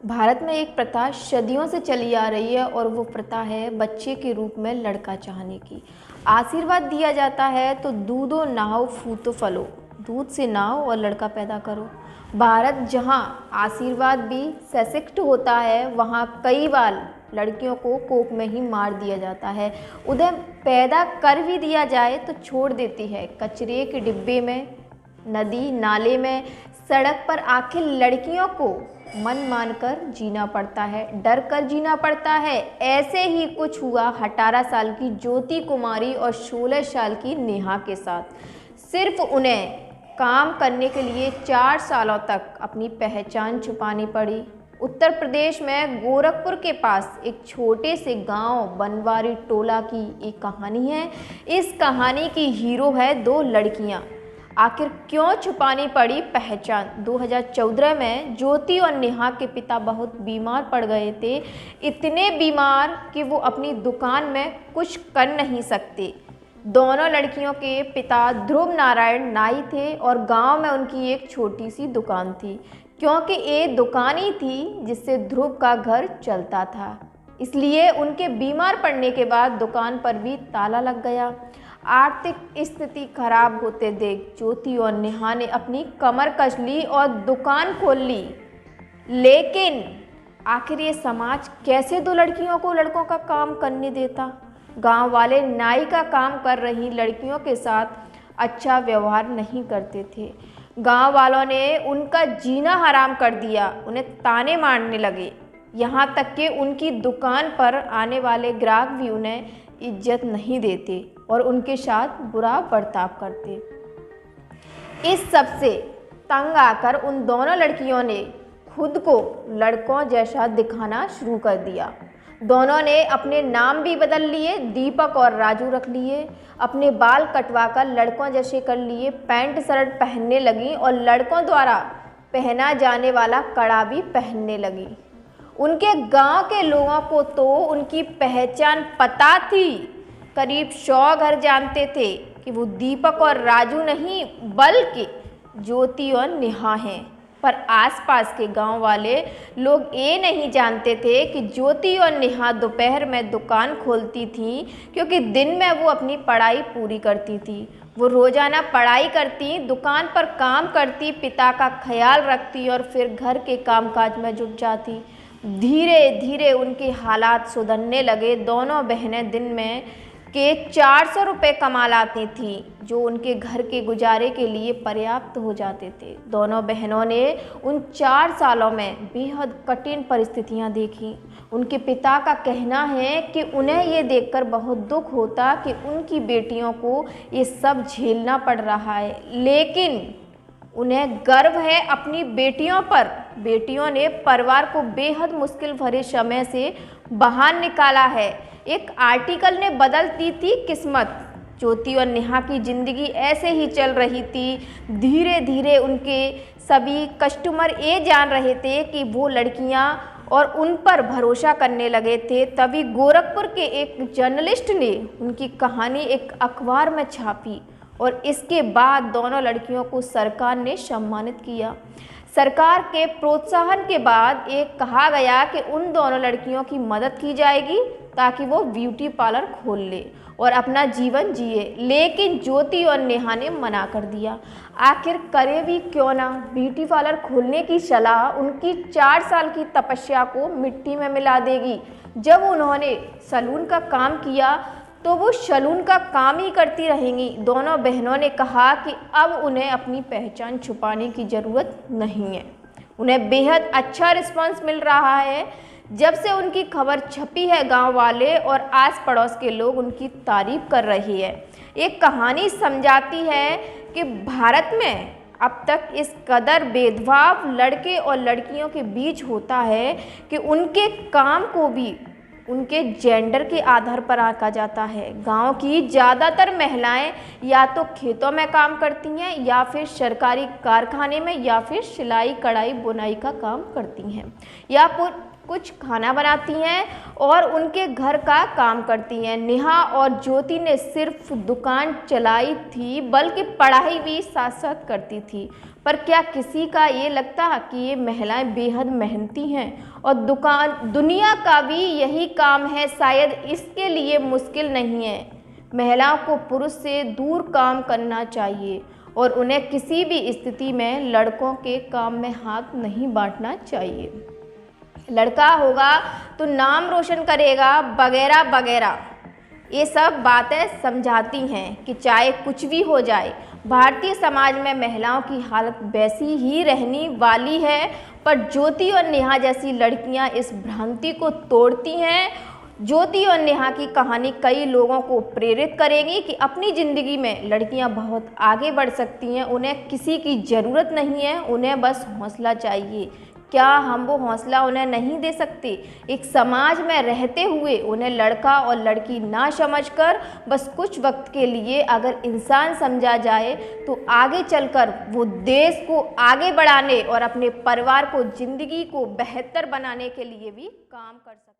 भारत में एक प्रथा सदियों से चली आ रही है और वो प्रथा है बच्चे के रूप में लड़का चाहने की। आशीर्वाद दिया जाता है तो दूधो नहाओ फूतो फलो, दूध से नहाओ और लड़का पैदा करो। भारत जहाँ आशीर्वाद भी सशक्त होता है वहाँ कई बार लड़कियों को कोख में ही मार दिया जाता है। उन्हें पैदा कर भी दिया जाए तो छोड़ देती है कचरे के डिब्बे में, नदी नाले में, सड़क पर। आखिर लड़कियों को मन मानकर जीना पड़ता है, डर कर जीना पड़ता है। ऐसे ही कुछ हुआ 18 साल की ज्योति कुमारी और 16 साल की नेहा के साथ। सिर्फ उन्हें काम करने के लिए 4 सालों तक अपनी पहचान छुपानी पड़ी। उत्तर प्रदेश में गोरखपुर के पास एक छोटे से गांव बनवारी टोला की एक कहानी है। इस कहानी की हीरो है 2 लड़कियां। आखिर क्यों छुपानी पड़ी पहचान? 2014 में ज्योति और नेहा के पिता बहुत बीमार पड़ गए थे, इतने बीमार कि वो अपनी दुकान में कुछ कर नहीं सकते। दोनों लड़कियों के पिता ध्रुव नारायण नाई थे और गांव में उनकी एक छोटी सी दुकान थी, क्योंकि ये दुकान ही थी जिससे ध्रुव का घर चलता था। इसलिए उनके बीमार पड़ने के बाद दुकान पर भी ताला लग गया। आर्थिक स्थिति खराब होते देख ज्योति और नेहा ने अपनी कमर कस ली और दुकान खोल ली। लेकिन आखिर ये समाज कैसे 2 लड़कियों को लड़कों का काम करने देता? गांव वाले नाई का काम कर रही लड़कियों के साथ अच्छा व्यवहार नहीं करते थे। गांव वालों ने उनका जीना हराम कर दिया, उन्हें ताने मारने लगे। यहाँ तक कि उनकी दुकान पर आने वाले ग्राहक भी उन्हें इज्जत नहीं देते और उनके साथ बुरा बर्ताव करते। इस सब से तंग आकर उन दोनों लड़कियों ने खुद को लड़कों जैसा दिखाना शुरू कर दिया। दोनों ने अपने नाम भी बदल लिए, दीपक और राजू रख लिए। अपने बाल कटवाकर लड़कों जैसे कर लिए, पैंट शर्ट पहनने लगी और लड़कों द्वारा पहना जाने वाला कड़ा भी पहनने लगी। उनके गांव के लोगों को तो उनकी पहचान पता थी। करीब 100 घर जानते थे कि वो दीपक और राजू नहीं बल्कि ज्योति और नेहा हैं। पर आसपास के गांव वाले लोग ये नहीं जानते थे कि ज्योति और नेहा दोपहर में दुकान खोलती थी, क्योंकि दिन में वो अपनी पढ़ाई पूरी करती थी। वो रोज़ाना पढ़ाई करती, दुकान पर काम करती, पिता का ख्याल रखती और फिर घर के कामकाज में जुट जाती। धीरे धीरे उनके हालात सुधरने लगे। दोनों बहनें दिन में के 400 रुपये कमा लाती थीं, जो उनके घर के गुजारे के लिए पर्याप्त हो जाते थे। दोनों बहनों ने उन 4 सालों में बेहद कठिन परिस्थितियां देखी। उनके पिता का कहना है कि उन्हें ये देखकर बहुत दुख होता कि उनकी बेटियों को ये सब झेलना पड़ रहा है, लेकिन उन्हें गर्व है अपनी बेटियों पर। बेटियों ने परिवार को बेहद मुश्किल भरे समय से बाहर निकाला है। एक आर्टिकल ने बदल दी थी किस्मत। ज्योति और नेहा की ज़िंदगी ऐसे ही चल रही थी। धीरे धीरे उनके सभी कस्टमर ये जान रहे थे कि वो लड़कियां और उन पर भरोसा करने लगे थे। तभी गोरखपुर के एक जर्नलिस्ट ने उनकी कहानी एक अखबार में छापी और इसके बाद दोनों लड़कियों को सरकार ने सम्मानित किया। सरकार के प्रोत्साहन के बाद एक कहा गया कि उन दोनों लड़कियों की मदद की जाएगी ताकि वो ब्यूटी पार्लर खोल ले और अपना जीवन जिए। लेकिन ज्योति और नेहा ने मना कर दिया। आखिर करे भी क्यों ना? ब्यूटी पार्लर खोलने की सलाह उनकी 4 साल की तपस्या को मिट्टी में मिला देगी। जब उन्होंने सैलून का काम किया तो वो सैलून का काम ही करती रहेंगी। दोनों बहनों ने कहा कि अब उन्हें अपनी पहचान छुपाने की ज़रूरत नहीं है। उन्हें बेहद अच्छा रिस्पांस मिल रहा है। जब से उनकी खबर छपी है, गांव वाले और आस पड़ोस के लोग उनकी तारीफ कर रहे हैं। एक कहानी समझाती है कि भारत में अब तक इस कदर भेदभाव लड़के और लड़कियों के बीच होता है कि उनके काम को भी उनके जेंडर के आधार पर आंका जाता है। गांव की ज़्यादातर महिलाएं या तो खेतों में काम करती हैं या फिर सरकारी कारखाने में या फिर सिलाई कढ़ाई बुनाई का काम करती हैं या फिर कुछ खाना बनाती हैं और उनके घर का काम करती हैं। नेहा और ज्योति ने सिर्फ दुकान चलाई थी बल्कि पढ़ाई भी साथ साथ करती थी। पर क्या किसी का ये लगता कि ये महिलाएं बेहद मेहनती हैं और दुनिया का भी यही काम है? शायद इसके लिए मुश्किल नहीं है। महिलाओं को पुरुष से दूर काम करना चाहिए और उन्हें किसी भी स्थिति में लड़कों के काम में हाथ नहीं बांटना चाहिए। लड़का होगा तो नाम रोशन करेगा वगैरह वगैरह, ये सब बातें समझाती हैं कि चाहे कुछ भी हो जाए भारतीय समाज में महिलाओं की हालत वैसी ही रहने वाली है। पर ज्योति और नेहा जैसी लड़कियां इस भ्रांति को तोड़ती हैं। ज्योति और नेहा की कहानी कई लोगों को प्रेरित करेगी कि अपनी ज़िंदगी में लड़कियां बहुत आगे बढ़ सकती हैं। उन्हें किसी की ज़रूरत नहीं है, उन्हें बस हौसला चाहिए। क्या हम वो हौसला उन्हें नहीं दे सकते? एक समाज में रहते हुए उन्हें लड़का और लड़की ना समझकर बस कुछ वक्त के लिए अगर इंसान समझा जाए तो आगे चलकर वो देश को आगे बढ़ाने और अपने परिवार को, ज़िंदगी को बेहतर बनाने के लिए भी काम कर सकते हैं।